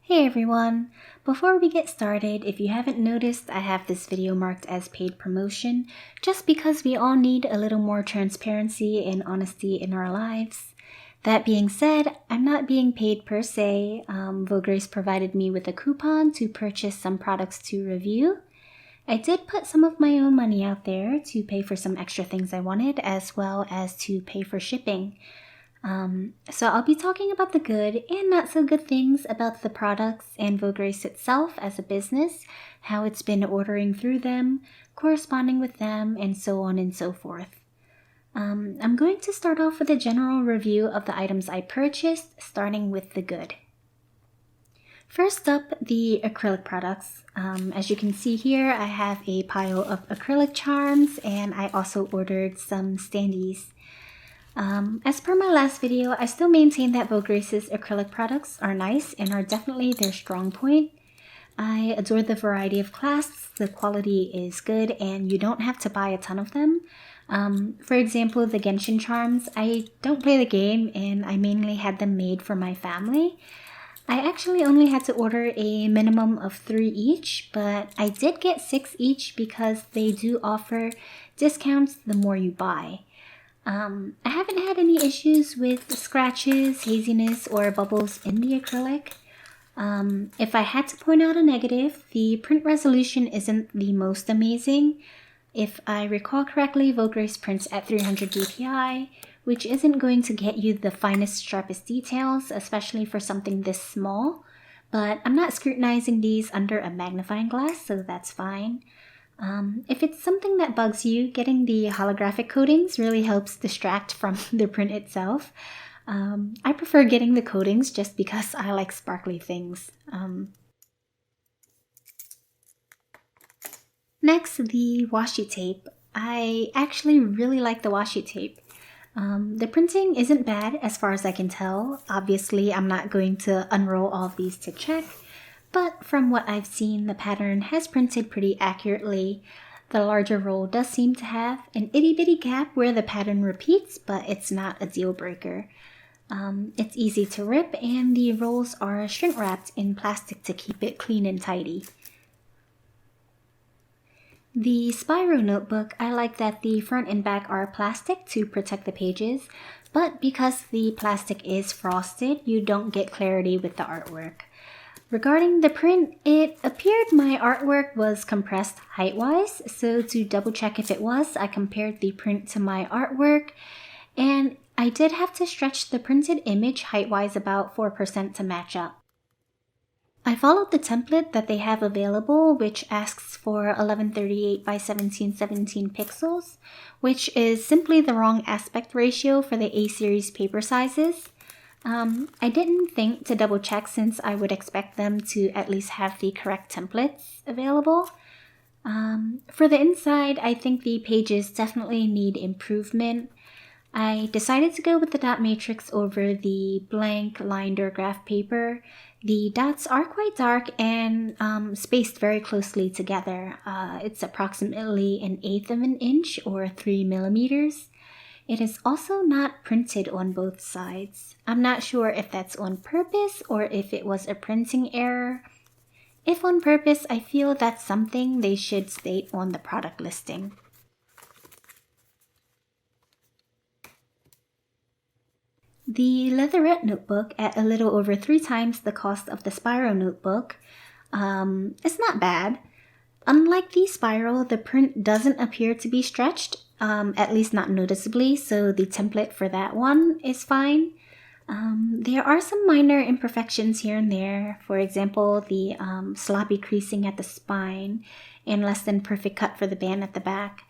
Hey everyone! Before we get started, if you haven't noticed, I have this video marked as paid promotion, just because we all need a little more transparency and honesty in our lives. That being said, I'm not being paid per se. Vograce provided me with a coupon to purchase some products to review. I did put some of my own money out there to pay for some extra things I wanted, as well as to pay for shipping. So I'll be talking about the good and not so good things about the products and Vograce itself as a business, how it's been ordering through them, corresponding with them, and so on and so forth. I'm going to start off with a general review of the items I purchased, starting with the good. First up, the acrylic products. As you can see here, I have a pile of acrylic charms, and I also ordered some standees. As per my last video, I still maintain that Vograce's acrylic products are nice and are definitely their strong point. I adore the variety of clasps, the quality is good, and you don't have to buy a ton of them. For example, the Genshin charms, I don't play the game and I mainly had them made for my family. I actually only had to order a minimum of 3 each, but I did get 6 each because they do offer discounts the more you buy. I haven't had any issues with scratches, haziness, or bubbles in the acrylic. If I had to point out a negative, the print resolution isn't the most amazing. If I recall correctly, Vograce prints at 300 dpi, which isn't going to get you the finest, sharpest details, especially for something this small. But I'm not scrutinizing these under a magnifying glass, so that's fine. If it's something that bugs you, getting the holographic coatings really helps distract from the print itself. I prefer getting the coatings just because I like sparkly things. Next, the washi tape. I actually really like the washi tape. The printing isn't bad as far as I can tell. Obviously, I'm not going to unroll all of these to check. But from what I've seen, the pattern has printed pretty accurately. The larger roll does seem to have an itty-bitty gap where the pattern repeats, but it's not a deal breaker. It's easy to rip, and the rolls are shrink wrapped in plastic to keep it clean and tidy. The Spyro notebook, I like that the front and back are plastic to protect the pages, but because the plastic is frosted, you don't get clarity with the artwork. Regarding the print, it appeared my artwork was compressed height-wise, so to double check if it was, I compared the print to my artwork, and I did have to stretch the printed image height-wise about 4% to match up. I followed the template that they have available, which asks for 1138 by 1717 pixels, which is simply the wrong aspect ratio for the A-series paper sizes. I didn't think to double check since I would expect them to at least have the correct templates available. For the inside, I think the pages definitely need improvement. I decided to go with the dot matrix over the blank lined or graph paper. The dots are quite dark and spaced very closely together. It's approximately 1/8 of an inch or 3 millimeters. It is also not printed on both sides. I'm not sure if that's on purpose or if it was a printing error. If on purpose, I feel that's something they should state on the product listing. The Leatherette notebook, at a little over 3 times the cost of the Spyro notebook, is not bad. Unlike the Spyro, the print doesn't appear to be stretched, at least not noticeably, so the template for that one is fine. There are some minor imperfections here and there. For example, the sloppy creasing at the spine and less than perfect cut for the band at the back.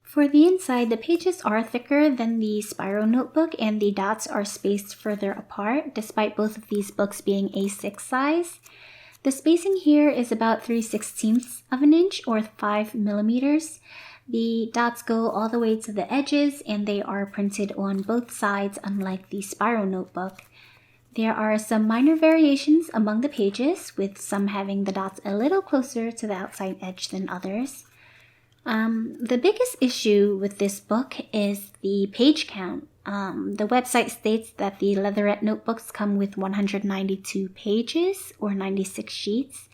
For the inside, the pages are thicker than the Spyro notebook and the dots are spaced further apart, despite both of these books being A6 size. The spacing here is about 3/16 of an inch or 5 millimeters. The dots go all the way to the edges and they are printed on both sides, unlike the Spyro notebook. There are some minor variations among the pages, with some having the dots a little closer to the outside edge than others. The biggest issue with this book is the page count. The website states that the Leatherette notebooks come with 192 pages or 96 sheets.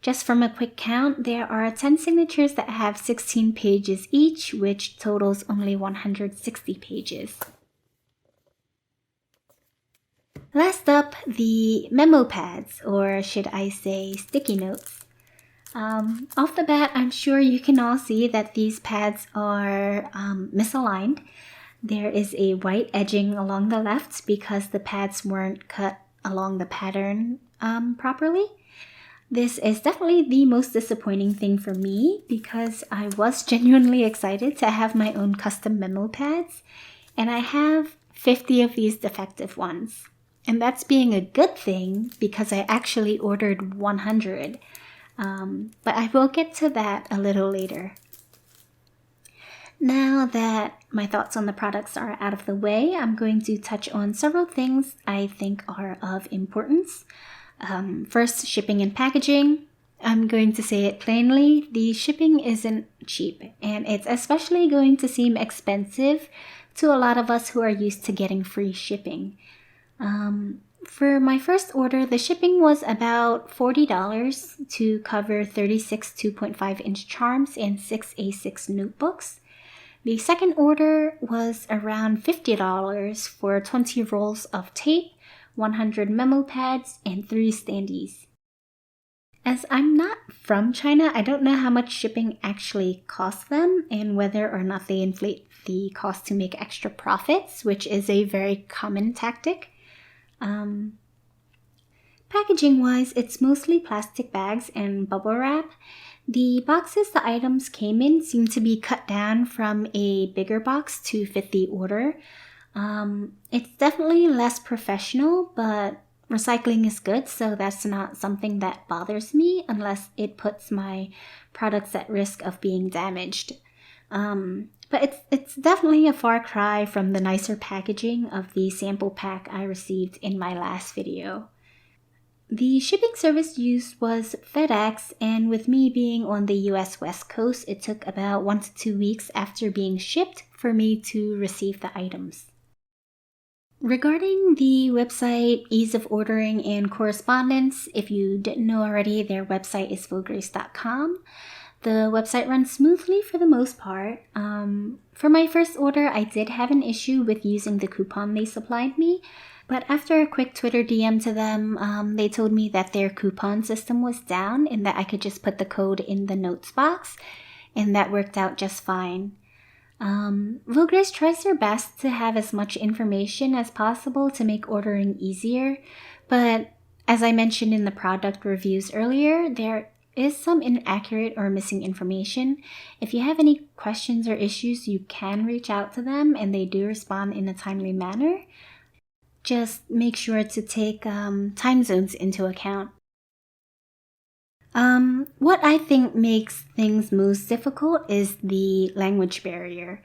Just from a quick count, there are 10 signatures that have 16 pages each, which totals only 160 pages. Last up, the memo pads, or should I say sticky notes. Off the bat, I'm sure you can all see that these pads are misaligned. There is a white edging along the left because the pads weren't cut along the pattern properly. This is definitely the most disappointing thing for me because I was genuinely excited to have my own custom memo pads, and I have 50 of these defective ones. And that's being a good thing because I actually ordered 100. But I will get to that a little later. Now that my thoughts on the products are out of the way, I'm going to touch on several things I think are of importance. First, shipping and packaging. I'm going to say it plainly, the shipping isn't cheap, and it's especially going to seem expensive to a lot of us who are used to getting free shipping. For my first order, the shipping was about $40 to cover 36 2.5-inch charms and 6 A6 notebooks. The second order was around $50 for 20 rolls of tape, 100 memo pads, and 3 standees. As I'm not from China, I don't know how much shipping actually costs them and whether or not they inflate the cost to make extra profits, which is a very common tactic. Packaging-wise, it's mostly plastic bags and bubble wrap. The boxes the items came in seem to be cut down from a bigger box to fit the order. It's definitely less professional, but recycling is good, so that's not something that bothers me unless it puts my products at risk of being damaged. But it's definitely a far cry from the nicer packaging of the sample pack I received in my last video. The shipping service used was FedEx, and with me being on the US West Coast, it took about 1 to 2 weeks after being shipped for me to receive the items. Regarding the website, ease of ordering, and correspondence, if you didn't know already, their website is Vograce.com. The website runs smoothly for the most part. For my first order, I did have an issue with using the coupon they supplied me, but after a quick Twitter DM to them, they told me that their coupon system was down and that I could just put the code in the notes box, and that worked out just fine. Vograce tries their best to have as much information as possible to make ordering easier, but as I mentioned in the product reviews earlier, there is some inaccurate or missing information. If you have any questions or issues, you can reach out to them and they do respond in a timely manner. Just make sure to take time zones into account. What I think makes things most difficult is the language barrier.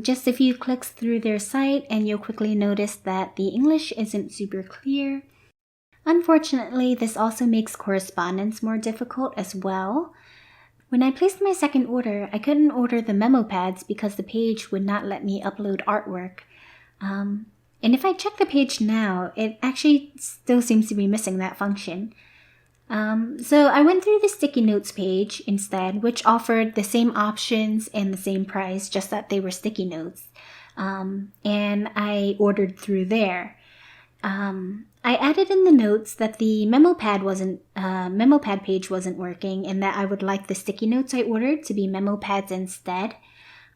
Just a few clicks through their site and you'll quickly notice that the English isn't super clear. Unfortunately, this also makes correspondence more difficult as well. When I placed my second order, I couldn't order the memo pads because the page would not let me upload artwork. And if I check the page now, it actually still seems to be missing that function. So I went through the sticky notes page instead, which offered the same options and the same price, just that they were sticky notes. And I ordered through there. I added in the notes that the memo pad page wasn't working and that I would like the sticky notes I ordered to be memo pads instead.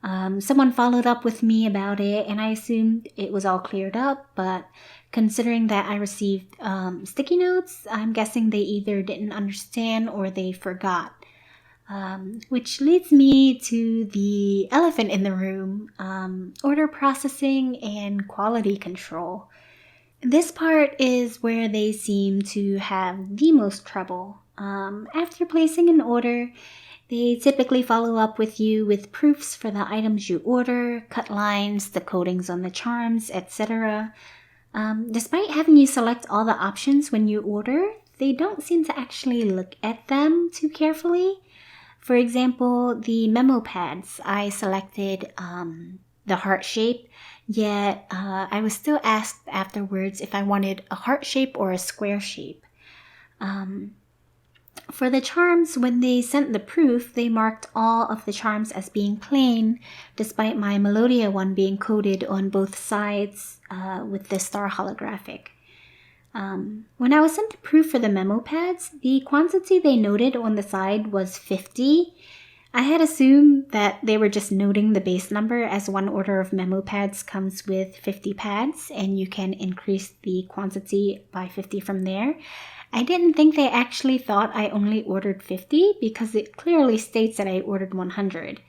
Someone followed up with me about it and I assumed it was all cleared up, but considering that I received sticky notes, I'm guessing they either didn't understand or they forgot. Which leads me to the elephant in the room, order processing and quality control. This part is where they seem to have the most trouble. After placing an order, they typically follow up with you with proofs for the items you order, cut lines, the coatings on the charms, etc. Despite having you select all the options when you order, they don't seem to actually look at them too carefully. For example, the Memo pads, I selected the heart shape, yet I was still asked afterwards if I wanted a heart shape or a square shape. For the charms, when they sent the proof, they marked all of the charms as being plain, despite my Melodia one being coated on both sides with the star holographic. When I was sent the proof for the Memo pads, the quantity they noted on the side was 50. I had assumed that they were just noting the base number, as one order of Memo pads comes with 50 pads and you can increase the quantity by 50 from there. I didn't think they actually thought I only ordered 50 because it clearly states that I ordered 100.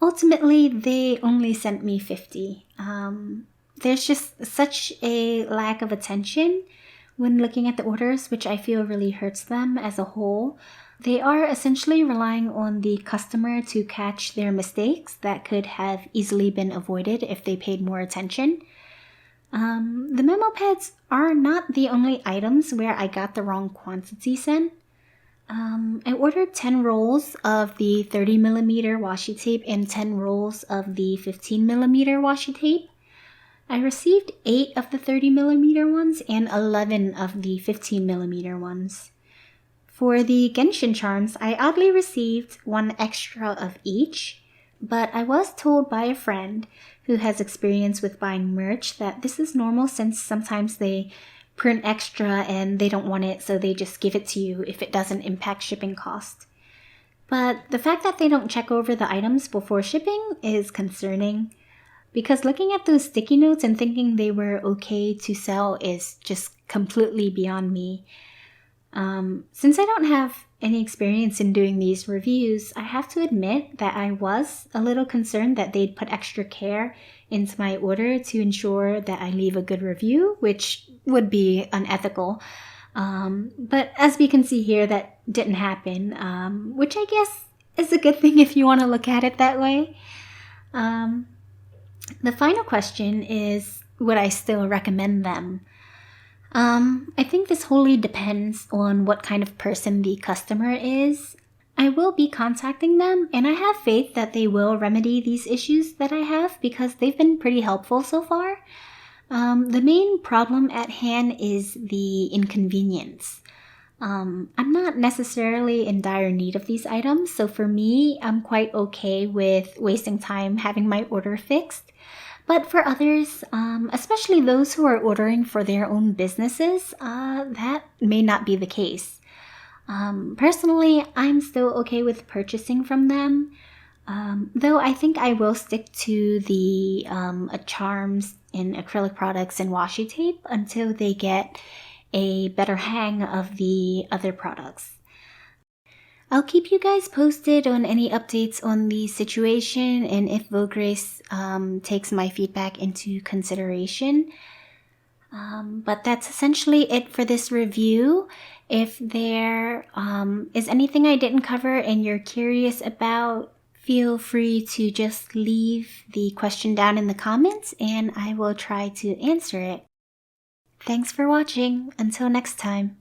Ultimately, they only sent me 50. There's just such a lack of attention when looking at the orders, which I feel really hurts them as a whole. They are essentially relying on the customer to catch their mistakes that could have easily been avoided if they paid more attention. The Memo pads are not the only items where I got the wrong quantity sent. I ordered 10 rolls of the 30mm washi tape and 10 rolls of the 15mm washi tape. I received 8 of the 30mm ones and 11 of the 15mm ones. For the Genshin charms, I oddly received 1 extra of each, but I was told by a friend who has experience with buying merch that this is normal since sometimes they print extra and they don't want it, so they just give it to you if it doesn't impact shipping cost. But the fact that they don't check over the items before shipping is concerning, because looking at those sticky notes and thinking they were okay to sell is just completely beyond me. Since I don't have any experience in doing these reviews, I have to admit that I was a little concerned that they'd put extra care into my order to ensure that I leave a good review, which would be unethical. But as we can see here, that didn't happen, which I guess is a good thing if you want to look at it that way. The final question is, would I still recommend them? I think this wholly depends on what kind of person the customer is. I will be contacting them, and I have faith that they will remedy these issues that I have because they've been pretty helpful so far. The main problem at hand is the inconvenience. I'm not necessarily in dire need of these items, so for me, I'm quite okay with wasting time having my order fixed. But for others, especially those who are ordering for their own businesses, that may not be the case. Personally, I'm still okay with purchasing from them, though I think I will stick to the charms in acrylic products and washi tape until they get a better hang of the other products. I'll keep you guys posted on any updates on the situation and if Vograce takes my feedback into consideration. But that's essentially it for this review. If there is anything I didn't cover and you're curious about, feel free to just leave the question down in the comments and I will try to answer it. Thanks for watching. Until next time.